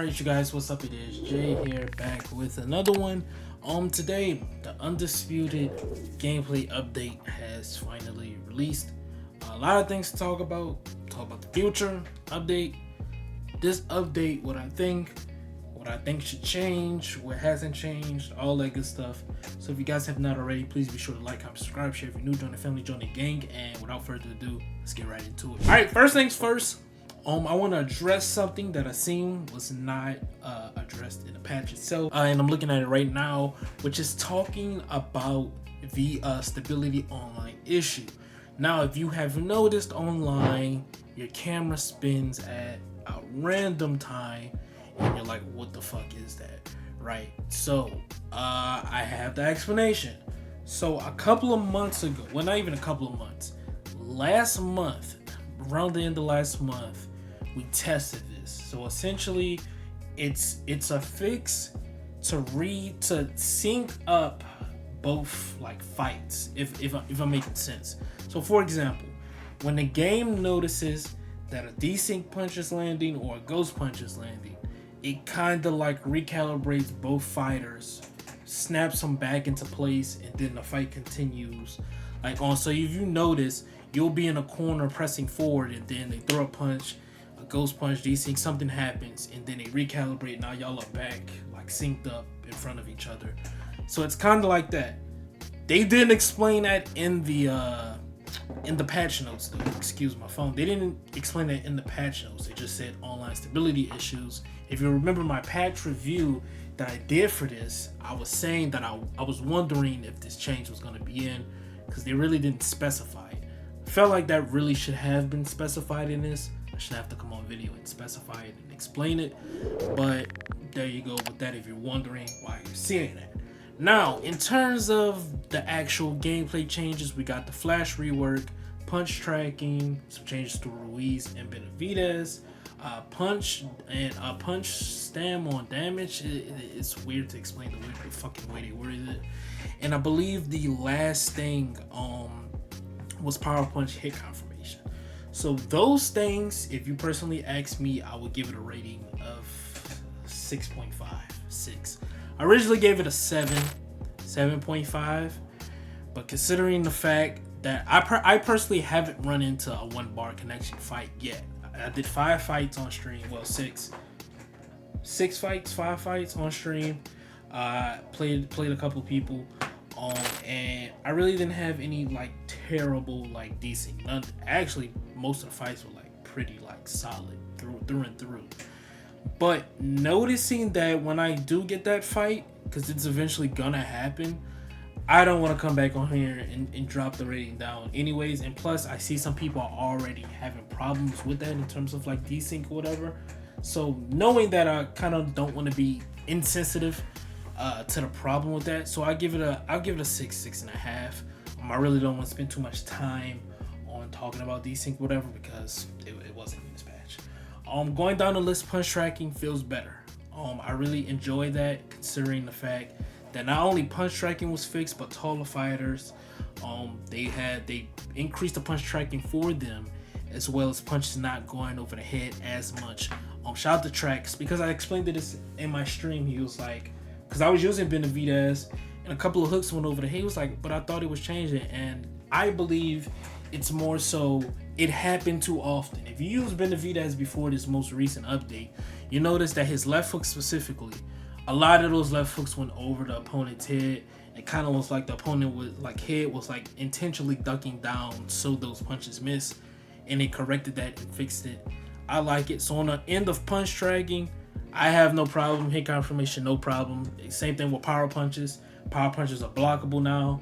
Alright you guys, what's up? It is Jay here, back with another one. Today the Undisputed gameplay update has finally released. A lot of things to talk about the future update, this update, what I think should change, what hasn't changed, all that good stuff. So if you guys have not already, please be sure to like, comment, subscribe, share. If you're new, join the family, join the gang, and without further ado, let's get right into it. Alright, first things first. I want to address something that I seen was not addressed in the patch itself, and I'm looking at it right now, which is talking about the stability online issue. Now, if you have noticed online, your camera spins at a random time, and you're like, "What the fuck is that?" Right? So, I have the explanation. So, a couple of months ago, well, not even a couple of months, last month, around the end of last month, we tested this. So essentially it's a fix to sync up both like fights, if I'm making sense. So for example, when the game notices that a desync punch is landing or a ghost punch is landing, it kind of like recalibrates both fighters, snaps them back into place, and then the fight continues. So if you notice, you'll be in a corner pressing forward, and then they throw a punch, a ghost punch, desync, something happens, and then they recalibrate. Now y'all are back, like synced up in front of each other. So it's kind of like that. They didn't explain that in the patch notes, though. Excuse my phone. They didn't explain that in the patch notes. They just said online stability issues. If you remember my patch review that I did for this, I was saying that I was wondering if this change was going to be in, because they really didn't specify it. I felt like that really should have been specified in this. I should have to come on video and specify it and explain it. But there you go with that, if you're wondering why you're seeing that. Now, in terms of the actual gameplay changes, we got the flash rework, punch tracking, some changes to Ruiz and Benvdz, punch stam on damage. It's weird to explain the fucking way they worded it. And I believe the last thing was power punch hit confirmation. So those things, if you personally ask me, I would give it a rating of 6.5, 6. I originally gave it a 7.5, but considering the fact that I personally haven't run into a 1-bar connection fight yet. I did 5 fights on stream, well 6 fights, 5 fights on stream. Played a couple people. And I really didn't have any like terrible like desync. Actually, most of the fights were like pretty like solid through and through. But noticing that when I do get that fight, because it's eventually gonna happen, I don't want to come back on here and drop the rating down anyways. And plus, I see some people are already having problems with that in terms of like desync or whatever. So knowing that, I kind of don't want to be insensitive to the problem with that, so I'll give it a 6.5. I really don't want to spend too much time on talking about desync whatever, because it wasn't in this patch. Going down the list, punch tracking feels better. I really enjoy that, considering the fact that not only punch tracking was fixed, but taller fighters, they increased the punch tracking for them, as well as punches not going over the head as much. Shout out to Tracks, because I explained this in my stream. He was like, because I was using Benvdz and a couple of hooks went over the head. He was like, but I thought it was changing. And I believe it's more so it happened too often. If you use Benvdz before this most recent update, you notice that his left hook specifically, a lot of those left hooks went over the opponent's head. It kind of was like the opponent was like head was like intentionally ducking down so those punches missed, and they corrected that and fixed it. I like it. So on the end of punch tracking, I have no problem. Hit confirmation, no problem. Same thing with power punches. Power punches are blockable now.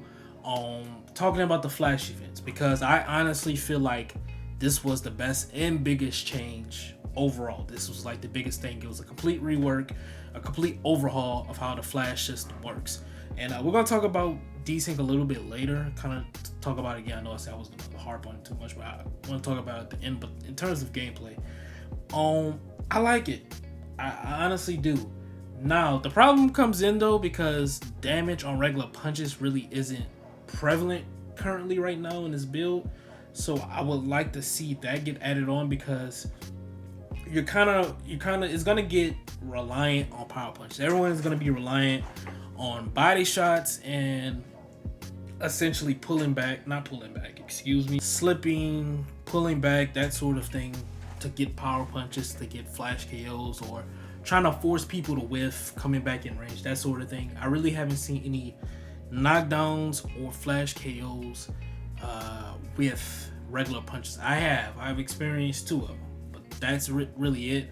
Talking about the flash events, because I honestly feel like this was the best and biggest change overall. This was like the biggest thing. It was a complete rework, a complete overhaul of how the flash system works. And we're gonna talk about desync a little bit later. Kind of talk about it again. I know I said I was gonna harp on it too much, but I want to talk about it at the end. But in terms of gameplay, I like it. I honestly do. Now, the problem comes in though, because damage on regular punches really isn't prevalent currently right now in this build. So I would like to see that get added on, because you're kind of it's gonna get reliant on power punches. Everyone is gonna be reliant on body shots and essentially slipping, pulling back, that sort of thing, to get power punches, to get flash KOs, or trying to force people to whiff, coming back in range, that sort of thing. I really haven't seen any knockdowns or flash KOs with regular punches. I've experienced 2 of them, but that's really it.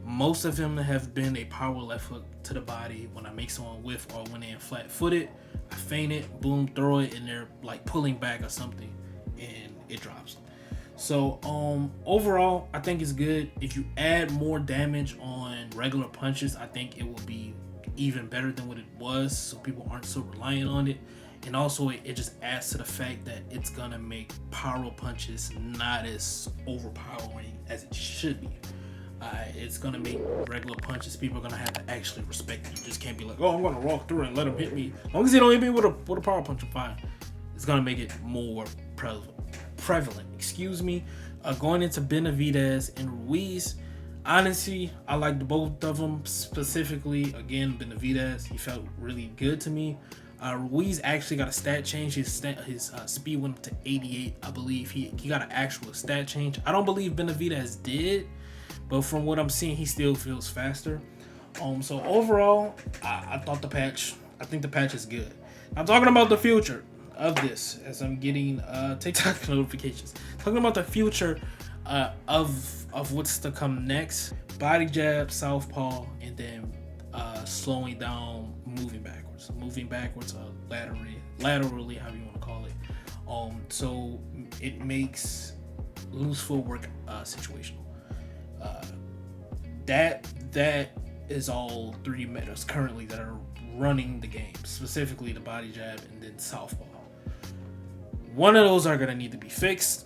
Most of them have been a power left hook to the body when I make someone whiff, or when they're flat footed, I feint it, boom, throw it, and they're like pulling back or something, and it drops them. So overall, I think it's good. If you add more damage on regular punches, I think it will be even better than what it was, so people aren't so reliant on it. And also, it just adds to the fact that it's gonna make power punches not as overpowering as it should be. It's gonna make regular punches, people are gonna have to actually respect it. You just can't be like, oh, I'm gonna walk through and let him hit me. As long as he don't hit me with a power punch, I'm fine. It's gonna make it more prevalent. Going into Benvdz and Ruiz, honestly, I liked both of them. Specifically, again, Benvdz, he felt really good to me. Ruiz actually got a stat change. His speed went up to 88, I believe. He got an actual stat change. I don't believe Benvdz did, but from what I'm seeing, he still feels faster. So overall, I think the patch is good. I'm talking about the future of this, as I'm getting TikTok notifications. Talking about the future of what's to come next. Body jab, southpaw, and then slowing down, moving backwards, laterally, however you want to call it. So it makes loose footwork situational. That is all 3 metas currently that are running the game, specifically the body jab and then southpaw. One of those are gonna need to be fixed.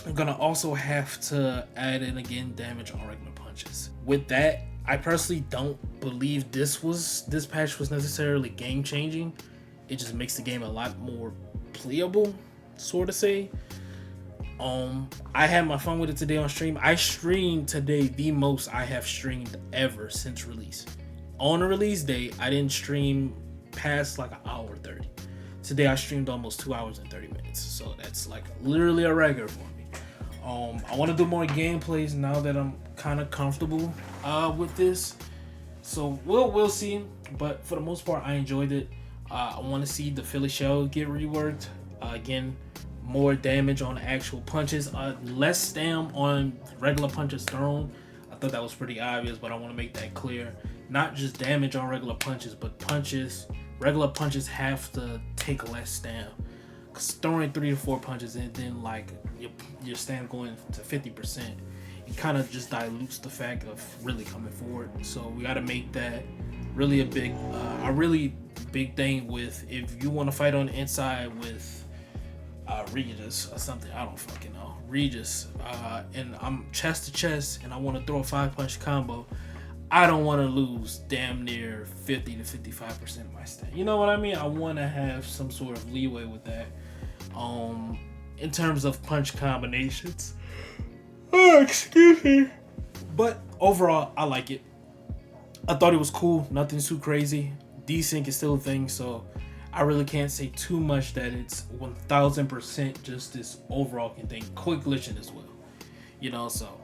I'm gonna also have to add in again damage on regular punches. With that, I personally don't believe this patch was necessarily game changing. It just makes the game a lot more playable, sort of say. I had my fun with it today on stream. I streamed today the most I have streamed ever since release. On the release day, I didn't stream past like an hour 30. Today I streamed almost 2 hours and 30 minutes. So that's like literally a record for me. I want to do more gameplays now that I'm kind of comfortable with this. So we'll see. But for the most part, I enjoyed it. I want to see the Philly shell get reworked. Again, more damage on actual punches, less stam on regular punches thrown. I thought that was pretty obvious, but I want to make that clear. Not just damage on regular punches, but regular punches have to take less stam. Cause throwing 3 to 4 punches and then like your stam going to 50%, it kind of just dilutes the fact of really coming forward. So we got to make that really a really big thing with, if you want to fight on the inside with Regis or something, I don't fucking know, Regis, and I'm chest to chest and I want to throw a 5-punch combo, I don't want to lose damn near 50 to 55% of my stat. You know what I mean? I want to have some sort of leeway with that. In terms of punch combinations. Oh, excuse me. But overall, I like it. I thought it was cool. Nothing too crazy. Desync is still a thing, so I really can't say too much that it's 1000% just this overall thing. Quick glitching as well. You know, so.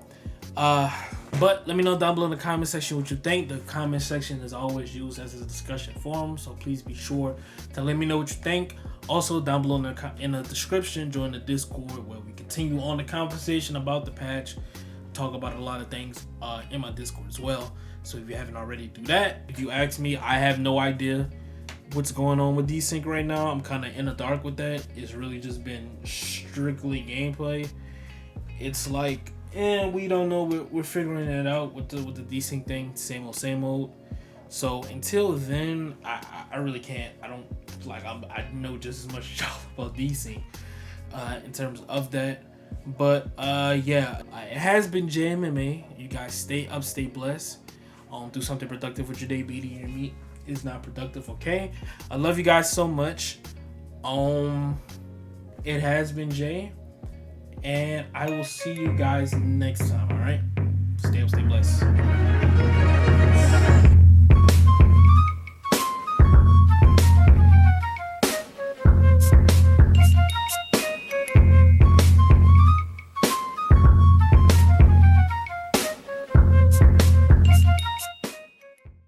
But let me know down below in the comment section what you think. The comment section is always used as a discussion forum, so please be sure to let me know what you think. Also, down below in the description, join the Discord where we continue on the conversation about the patch. Talk about a lot of things in my Discord as well. So if you haven't already, do that. If you ask me, I have no idea what's going on with desync right now. I'm kind of in the dark with that. It's really just been strictly gameplay. It's like, we don't know. We're figuring it out with the desync thing. Same old. So until then, I really can't. I know just as much as y'all about desync in terms of that. But yeah, it has been JMMA. You guys stay up, stay blessed. Do something productive with your day. Beating your meat is not productive, okay? I love you guys so much. It has been Jay, and I will see you guys next time. All right, stay up. Stay blessed.